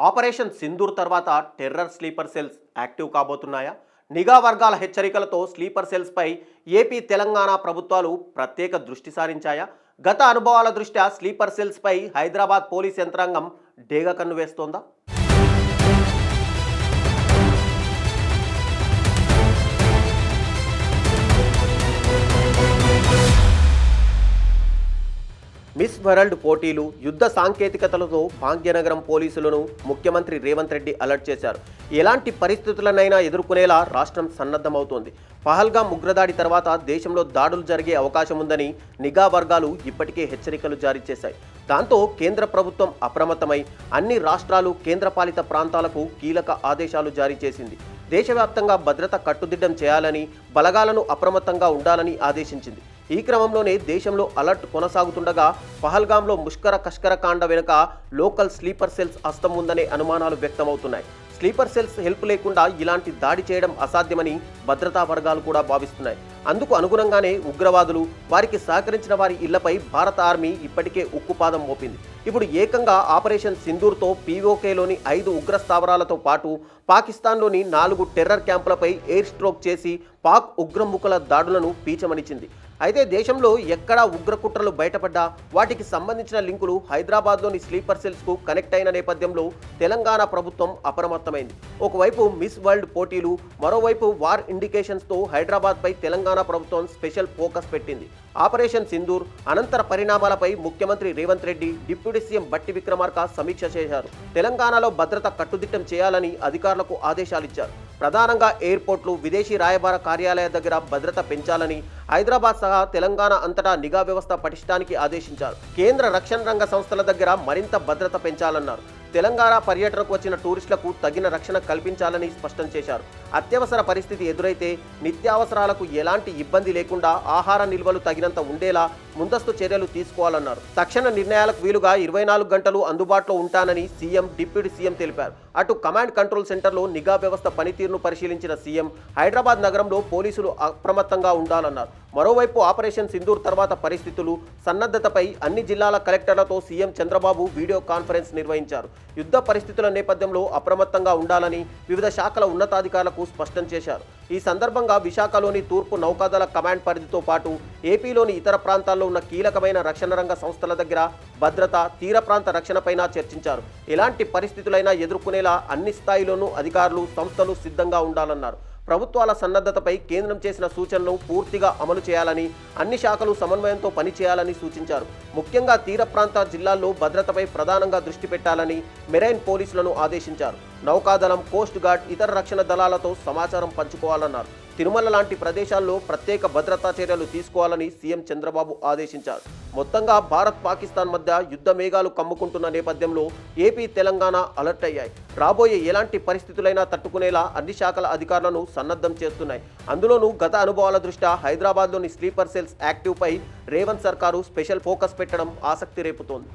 Operation Sindoor తర్వాత terror sleeper cells active కాబోతున్నాయా? నిఘా వర్గాల హెచ్చరికలతో స్లీపర్ సెల్స్పై ఏపీ తెలంగాణ ప్రభుత్వాలు ప్రత్యేక దృష్టి సారించాయా? గత అనుభవాల దృష్ట్యా స్లీపర్ సెల్స్పై హైదరాబాద్ పోలీస్ యంత్రాంగం డేగ కన్ను వేస్తోందా? మిస్ వరల్డ్ పోటీలు, యుద్ధ సాంకేతికతలతో భాగ్యనగరం పోలీసులను ముఖ్యమంత్రి రేవంత్ రెడ్డి అలర్ట్ చేశారు. ఎలాంటి పరిస్థితులనైనా ఎదుర్కొనేలా రాష్ట్రం సన్నద్ధమవుతోంది. పహల్గాం ఉగ్రదాడి తర్వాత దేశంలో దాడులు జరిగే అవకాశం ఉందని నిఘా వర్గాలు ఇప్పటికే హెచ్చరికలు జారీ చేశాయి. దాంతో కేంద్ర ప్రభుత్వం అప్రమత్తమై అన్ని రాష్ట్రాలు, కేంద్రపాలిత ప్రాంతాలకు కీలక ఆదేశాలు జారీ చేసింది. దేశవ్యాప్తంగా భద్రత కట్టుదిట్టం చేయాలని, బలగాలను అప్రమత్తంగా ఉండాలని ఆదేశించింది. ఈ క్రమంలోనే దేశంలో అలర్ట్ కొనసాగుతుండగా పహల్గాంలో ముష్కర కష్కర కాండ వెనుక లోకల్ స్లీపర్ సెల్స్ హస్తం ఉందనే అనుమానాలు వ్యక్తమవుతున్నాయి. స్లీపర్ సెల్స్ హెల్ప్ లేకుండా ఇలాంటి దాడి చేయడం అసాధ్యమని భద్రతా వర్గాలు కూడా భావిస్తున్నాయి. అందుకు అనుగుణంగానే ఉగ్రవాదులు, వారికి సహకరించిన వారి ఇళ్లపై భారత ఆర్మీ ఇప్పటికే ఉక్కుపాదం మోపింది. ఇప్పుడు ఏకంగా ఆపరేషన్ సింధూర్తో పీఓకేలోని 5 ఉగ్ర స్థావరాలతో పాటు పాకిస్తాన్లోని 4 టెర్రర్ క్యాంపులపై ఎయిర్ స్ట్రోక్ చేసి పాక్ ఉగ్రముఖుల దాడులను పీచమనిచింది. అయితే దేశంలో ఎక్కడా ఉగ్రకుట్రలు బయటపడ్డా వాటికి సంబంధించిన లింకులు హైదరాబాద్లోని స్లీపర్ సెల్స్కు కనెక్ట్ అయిన నేపథ్యంలో తెలంగాణ ప్రభుత్వం అప్రమత్తమైంది. ఒకవైపు మిస్ వరల్డ్ పోటీలు, మరోవైపు వార్ ఇండికేషన్స్తో హైదరాబాద్పై తెలంగాణ ప్రభుత్వం స్పెషల్ ఫోకస్ పెట్టింది. ఆపరేషన్ సింధూర్ అనంతర పరిణామాలపై ముఖ్యమంత్రి రేవంత్ రెడ్డి, డిప్యూటీ సీఎం బట్టి విక్రమార్క సమీక్ష చేశారు. తెలంగాణలో భద్రత కట్టుదిట్టం చేయాలని అధికారులకు ఆదేశాలిచ్చారు. ప్రధానంగా ఎయిర్పోర్ట్లు, విదేశీ రాయబార కార్యాలయ దగ్గర భద్రత పెంచాలని, హైదరాబాద్ సహా తెలంగాణ అంతటా నిఘా వ్యవస్థ పటిష్టానికి ఆదేశించారు. కేంద్ర రక్షణ రంగ సంస్థల దగ్గర మరింత భద్రత పెంచాలన్నారు. తెలంగాణ పర్యటనకు వచ్చిన టూరిస్టులకు తగిన రక్షణ కల్పించాలని స్పష్టం చేశారు. అత్యవసర పరిస్థితి ఎదురైతే నిత్యావసరాలకు ఎలాంటి ఇబ్బంది లేకుండా ఆహార నిల్వలు తగినంత ఉండేలా ముందస్తు చర్యలు తీసుకోవాలన్నారు. తక్షణ నిర్ణయాలకు వీలుగా 24 గంటలు అందుబాటులో ఉంటానని సీఎం, డిప్యూటీ సీఎం తెలిపారు. అటు కమాండ్ కంట్రోల్ సెంటర్లో నిఘా వ్యవస్థ పనితీరును పరిశీలించిన సీఎం హైదరాబాద్ నగరంలో పోలీసులు అప్రమత్తంగా ఉండాలన్నారు. మరోవైపు ఆపరేషన్ సింధూర్ తర్వాత పరిస్థితులు, సన్నద్ధతపై అన్ని జిల్లాల కలెక్టర్లతో సీఎం చంద్రబాబు వీడియో కాన్ఫరెన్స్ నిర్వహించారు. యుద్ధ పరిస్థితుల నేపథ్యంలో అప్రమత్తంగా ఉండాలని వివిధ శాఖల ఉన్నతాధికారులకు స్పష్టం చేశారు. ఈ సందర్భంగా విశాఖలోని తూర్పు నౌకాదళ కమాండ్ పరిధితో పాటు ఏపీలోని ఇతర ప్రాంతాల్లో ఉన్న కీలకమైన రక్షణ రంగ సంస్థల దగ్గర భద్రత, తీర ప్రాంత రక్షణపైన చర్చించారు. ఎలాంటి పరిస్థితులైనా ఎదుర్కొనేలా అన్ని స్థాయిలోనూ అధికారులు, సంస్థలు సిద్ధంగా ఉండాలన్నారు. ప్రభుత్వాల సన్నద్ధతపై కేంద్రం చేసిన సూచనలు పూర్తిగా అమలు చేయాలని, అన్ని శాఖలు సమన్వయంతో పనిచేయాలని సూచించారు. ముఖ్యంగా తీర ప్రాంత జిల్లాల్లో భద్రతపై ప్రధానంగా దృష్టి పెట్టాలని మెరైన్ పోలీసులను ఆదేశించారు. నౌకాదళం, కోస్ట్ గార్డ్, ఇతర రక్షణ దళాలతో సమాచారం పంచుకోవాలన్నారు. తిరుమల లాంటి ప్రదేశాల్లో ప్రత్యేక భద్రతా చర్యలు తీసుకోవాలని సీఎం చంద్రబాబు ఆదేశించారు. మొత్తంగా భారత్, పాకిస్తాన్ మధ్య యుద్ధ మేఘాలు కమ్ముకుంటున్న నేపథ్యంలో ఏపీ, తెలంగాణ అలర్ట్ అయ్యాయి. రాబోయే ఎలాంటి పరిస్థితులైనా తట్టుకునేలా అన్ని శాఖల అధికారులను సన్నద్ధం చేస్తున్నాయి. అందులోనూ గత అనుభవాల దృష్ట్యా హైదరాబాద్లోని స్లీపర్ సెల్స్ యాక్టివ్పై రేవంత్ సర్కారు స్పెషల్ ఫోకస్ పెట్టడం ఆసక్తి రేపుతోంది.